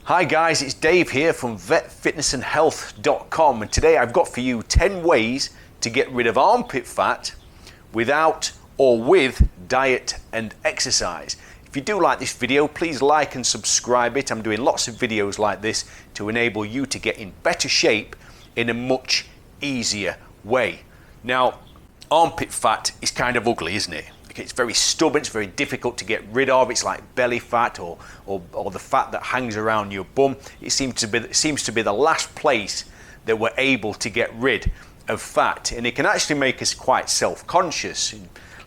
Hi guys, it's Dave here from vetfitnessandhealth.com, and today I've got for you 10 ways to get rid of armpit fat without or with diet and exercise. If you do like this video, please like and subscribe it. I'm doing lots of videos like this to enable you to get in better shape in a much easier way. Now, armpit fat is kind of ugly, isn't it? It's very stubborn, it's very difficult to get rid of. It's like belly fat or the fat that hangs around your bum. It seems to be the last place that we're able to get rid of fat, and it can actually make us quite self-conscious, a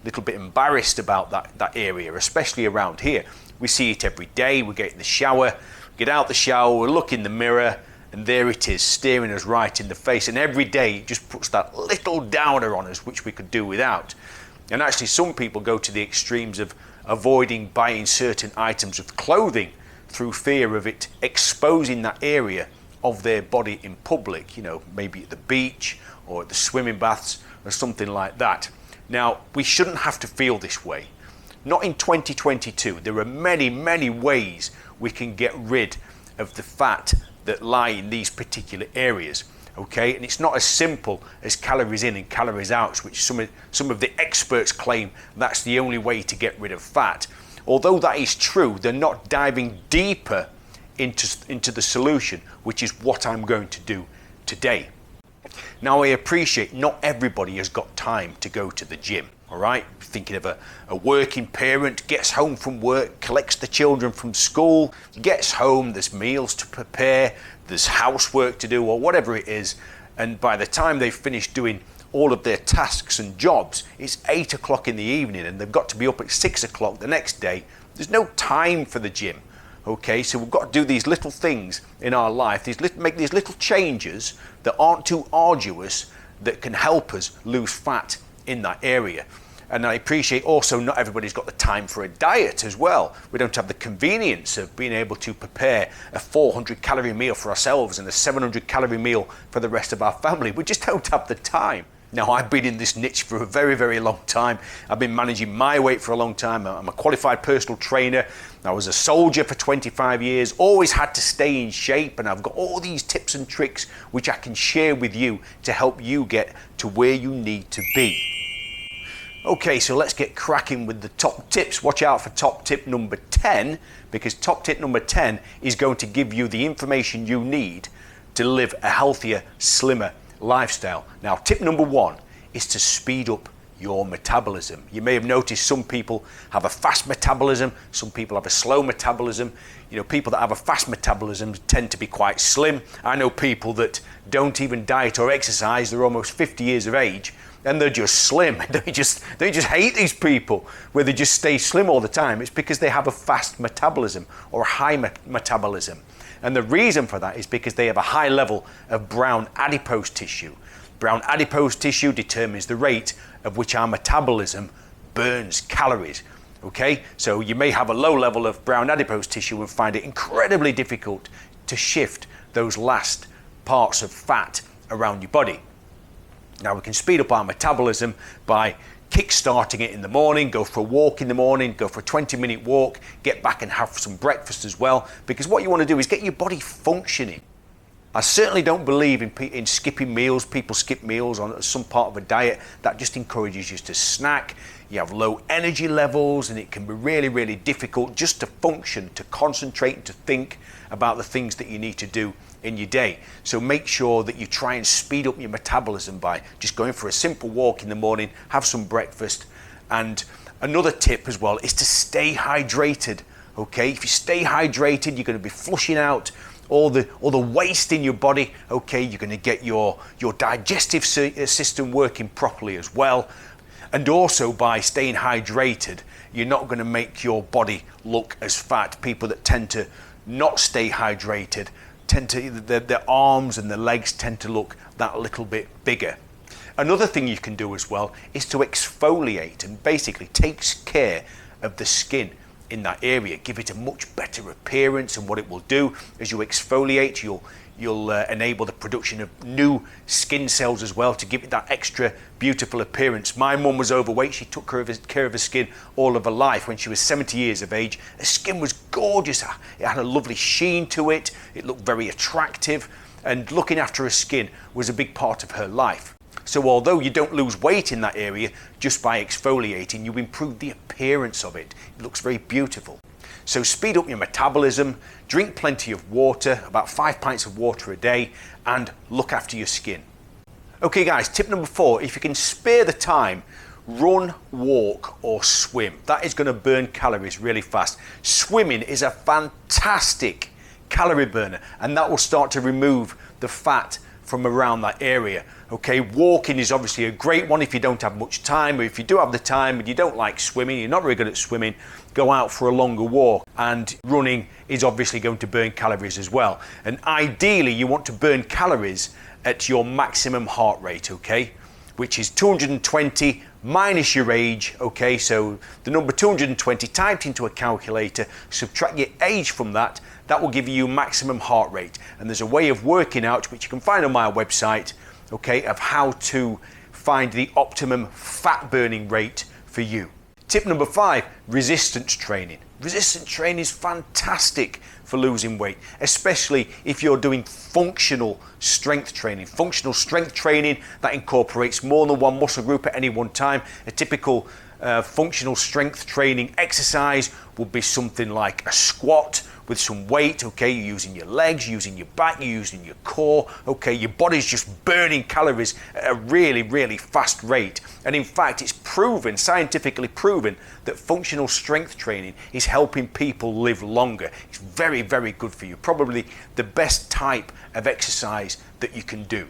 little bit embarrassed about that area, especially around here. We see it every day. We get in the shower, get out the shower, we look in the mirror, and there it is, staring us right in the face. And every day it just puts that little downer on us, which we could do without. And actually some people go to the extremes of avoiding buying certain items of clothing through fear of it exposing that area of their body in public, maybe at the beach or at the swimming baths or something like that. Now, we shouldn't have to feel this way. Not in 2022. There are many, many ways we can get rid of the fat that lie in these particular areas. Okay, and it's not as simple as calories in and calories out, which some of the experts claim that's the only way to get rid of fat. Although that is true, they're not diving deeper into the solution, which is what I'm going to do today. Now, I appreciate not everybody has got time to go to the gym. All right, thinking of a working parent, gets home from work, collects the children from school, gets home, there's meals to prepare, there's housework to do, or whatever it is, and by the time they've finished doing all of their tasks and jobs, it's 8 o'clock in the evening and they've got to be up at 6 o'clock the next day. There's no time for the gym. Okay, so we've got to do these little things in our life, make these little changes that aren't too arduous, that can help us lose fat in that area. And I appreciate also not everybody's got the time for a diet as well. We don't have the convenience of being able to prepare a 400 calorie meal for ourselves and a 700 calorie meal for the rest of our family. We just don't have the time. Now, I've been in this niche for a very, very long time. I've been managing my weight for a long time. I'm a qualified personal trainer. I was a soldier for 25 years, always had to stay in shape, and I've got all these tips and tricks which I can share with you to help you get to where you need to be. Okay, so let's get cracking with the top tips. Watch out for top tip number 10, because top tip number 10 is going to give you the information you need to live a healthier, slimmer lifestyle. Now, tip number 1 is to speed up your metabolism. You may have noticed some people have a fast metabolism, some people have a slow metabolism. People that have a fast metabolism tend to be quite slim. I know people that don't even diet or exercise, they're almost 50 years of age, and they're just slim. They just hate these people where they just stay slim all the time. It's because they have a fast metabolism or a high metabolism. And the reason for that is because they have a high level of brown adipose tissue. Brown adipose tissue determines the rate at which our metabolism burns calories. Okay, so you may have a low level of brown adipose tissue and find it incredibly difficult to shift those last parts of fat around your body. Now, we can speed up our metabolism by kick-starting it in the morning, go for a walk in the morning, go for a 20-minute walk, get back and have some breakfast as well, because what you want to do is get your body functioning. I certainly don't believe in skipping meals. People skip meals on some part of a diet. That just encourages you to snack. You have low energy levels, and it can be really, really difficult just to function, to concentrate, and to think about the things that you need to do in your day. So make sure that you try and speed up your metabolism by just going for a simple walk in the morning, have some breakfast. And another tip as well is to stay hydrated. Okay, if you stay hydrated, you're going to be flushing out all the waste in your body. Okay, you're going to get your digestive system working properly as well. And also, by staying hydrated, you're not going to make your body look as fat. People that tend to not stay hydrated their arms and their legs tend to look that little bit bigger. Another thing you can do as well is to exfoliate, and basically takes care of the skin in that area, give it a much better appearance. And what it will do as you exfoliate, You'll enable the production of new skin cells as well to give it that extra beautiful appearance. My mum was overweight. She took care of her skin all of her life. When she was 70 years of age, her skin was gorgeous. It had a lovely sheen to it. It looked very attractive, and looking after her skin was a big part of her life. So although you don't lose weight in that area just by exfoliating, you improve the appearance of it. It looks very beautiful. So speed up your metabolism, drink plenty of water, about 5 pints of water a day, and look after your skin. Okay guys, tip number 4, if you can spare the time, run, walk or swim. That is going to burn calories really fast. Swimming is a fantastic calorie burner, and that will start to remove the fat from around that area. Okay, walking is obviously a great one if you don't have much time, or if you do have the time and you don't like swimming, you're not very good at swimming, go out for a longer walk. And running is obviously going to burn calories as well. And ideally you want to burn calories at your maximum heart rate, okay, which is 220 minus your age. Okay, so the number 220 typed into a calculator, subtract your age from that, that will give you maximum heart rate. And there's a way of working out, which you can find on my website, okay, of how to find the optimum fat burning rate for you. Tip number 5, resistance training. Resistance training is fantastic for losing weight, especially if you're doing functional strength training. Functional strength training that incorporates more than one muscle group at any one time. A typical functional strength training exercise would be something like a squat with some weight. Okay, you're using your legs, you're using your back, you're using your core. Okay, your body's just burning calories at a really, really fast rate. And in fact, it's proven, scientifically proven, that functional strength training is helping people live longer. It's very, very good for you. Probably the best type of exercise that you can do.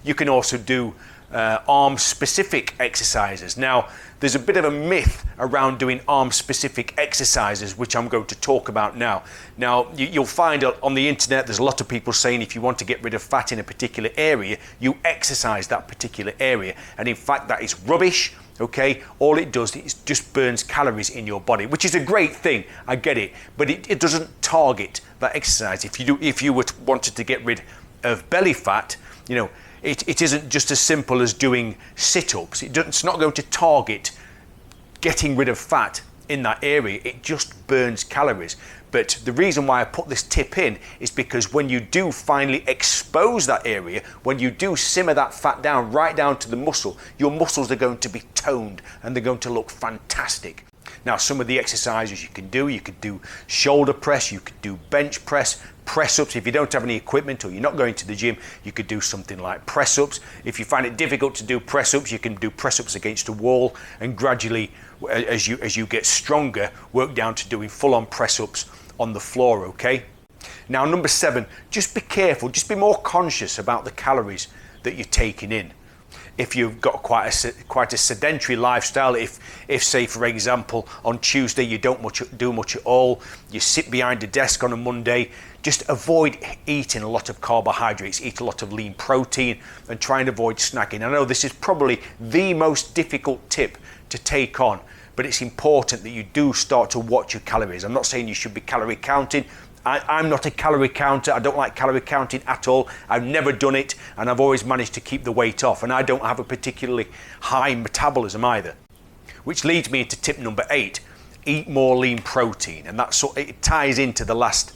You can also do arm specific exercises. Now, there's a bit of a myth around doing arm specific exercises, which I'm going to talk about now. Now, you'll find on the internet there's a lot of people saying if you want to get rid of fat in a particular area, you exercise that particular area. And in fact, that is rubbish. Okay, all it does is just burns calories in your body, which is a great thing. I get it, but it doesn't target that exercise. If you wanted to get rid of belly fat, you know, it isn't just as simple as doing sit-ups. It's not going to target getting rid of fat in that area. It just burns calories. But the reason why I put this tip in is because when you do finally expose that area, when you do simmer that fat down, right down to the muscle, your muscles are going to be toned and they're going to look fantastic. Now, some of the exercises you could do shoulder press, you could do bench press, press-ups. If you don't have any equipment or you're not going to the gym, you could do something like press-ups. If you find it difficult to do press-ups, you can do press-ups against a wall, and gradually, as you get stronger, work down to doing full-on press-ups on the floor, okay? Now, number 7, just be careful, just be more conscious about the calories that you're taking in. If you've got quite a sedentary lifestyle, if say for example on Tuesday you don't do much at all, you sit behind a desk on a Monday, just avoid eating a lot of carbohydrates, eat a lot of lean protein, and try and avoid snacking. I know this is probably the most difficult tip to take on, but it's important that you do start to watch your calories. I'm not saying you should be calorie counting. I'm not a calorie counter. I don't like calorie counting at all. I've never done it, and I've always managed to keep the weight off, and I don't have a particularly high metabolism either. Which leads me into tip number 8, eat more lean protein, and it ties into the last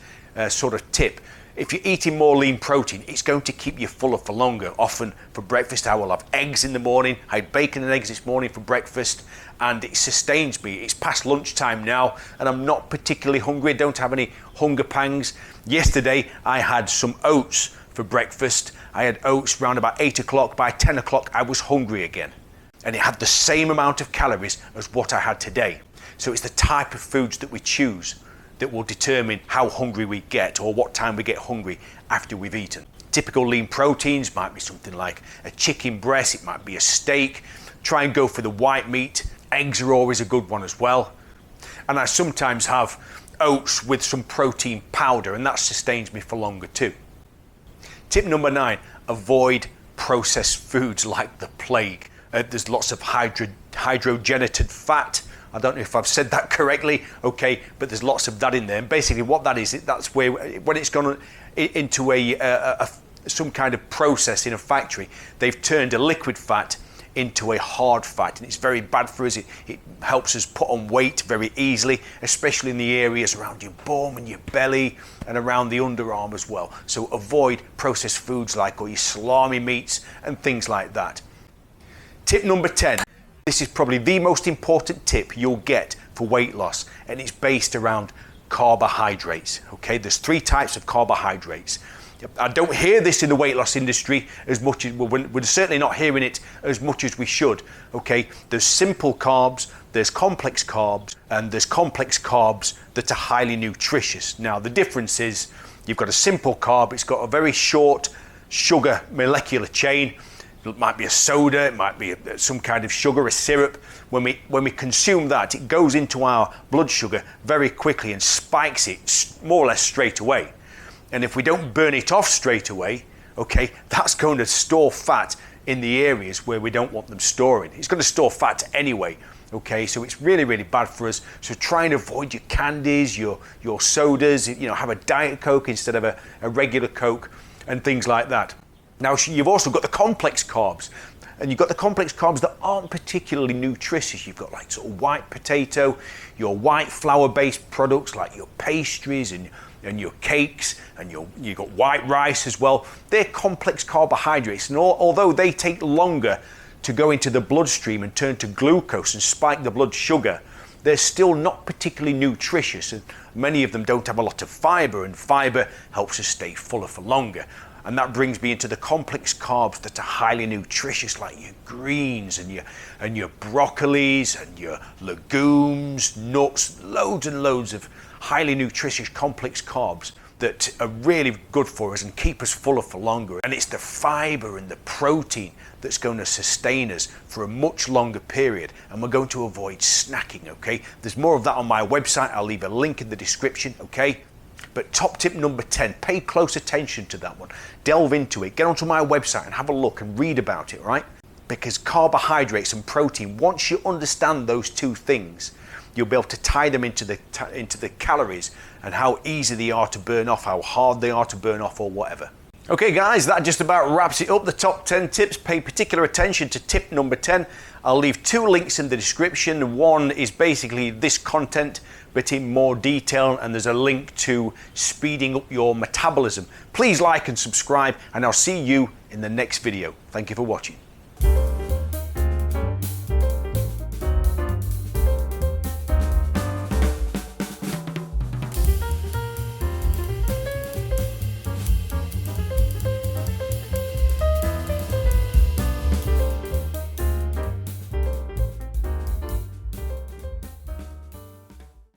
sort of tip. If you're eating more lean protein, it's going to keep you fuller for longer. Often for breakfast, I will have eggs in the morning. I had bacon and eggs this morning for breakfast, and it sustains me. It's past lunchtime now, and I'm not particularly hungry. I don't have any hunger pangs. Yesterday, I had some oats for breakfast. I had oats around about 8 o'clock. By 10 o'clock, I was hungry again. And it had the same amount of calories as what I had today. So it's the type of foods that we choose that will determine how hungry we get, or what time we get hungry after we've eaten. Typical lean proteins might be something like a chicken breast, it might be a steak. Try and go for the white meat. Eggs are always a good one as well. And I sometimes have oats with some protein powder, and that sustains me for longer too. Tip number 9, avoid processed foods like the plague. There's lots of hydrogenated fat. I don't know if I've said that correctly, okay, but there's lots of that in there. And basically what that is, that's where, when it's gone into some kind of process in a factory. They've turned a liquid fat into a hard fat, and it's very bad for us. It helps us put on weight very easily, especially in the areas around your bum and your belly and around the underarm as well. So avoid processed foods like all your salami meats and things like that. Tip number 10. This is probably the most important tip you'll get for weight loss, and it's based around carbohydrates. Okay, there's 3 types of carbohydrates. I don't hear this in the weight loss industry as much as we're certainly not hearing it as much as we should. Okay, there's simple carbs, there's complex carbs, and there's complex carbs that are highly nutritious. Now the difference is you've got a simple carb, it's got a very short sugar molecular chain. It might be a soda, it might be some kind of sugar, a syrup. When we consume that, it goes into our blood sugar very quickly and spikes it more or less straight away. And if we don't burn it off straight away, okay, that's going to store fat in the areas where we don't want them storing. It's going to store fat anyway, okay, so it's really, really bad for us. So try and avoid your candies, your sodas, have a Diet Coke instead of a regular Coke and things like that. Now, you've also got the complex carbs, and you've got the complex carbs that aren't particularly nutritious. You've got like sort of white potato, your white flour-based products like your pastries and your cakes, and you've got white rice as well. They're complex carbohydrates, and although they take longer to go into the bloodstream and turn to glucose and spike the blood sugar, they're still not particularly nutritious, and many of them don't have a lot of fiber, and fiber helps us stay fuller for longer. And that brings me into the complex carbs that are highly nutritious, like your greens and your broccolis and your legumes, nuts, loads and loads of highly nutritious complex carbs that are really good for us and keep us fuller for longer. And it's the fiber and the protein that's going to sustain us for a much longer period, and we're going to avoid snacking, okay? There's more of that on my website. I'll leave a link in the description, okay? But top tip number 10, pay close attention to that one. Delve into it, get onto my website and have a look and read about it, right? Because carbohydrates and protein, once you understand those 2 things, you'll be able to tie them into the calories and how easy they are to burn off, how hard they are to burn off, or whatever. Okay guys, that just about wraps it up. The top 10 tips. Pay particular attention to tip number 10. I'll leave 2 links in the description. One is basically this content, but in more detail, and there's a link to speeding up your metabolism. Please like and subscribe, and I'll see you in the next video. Thank you for watching.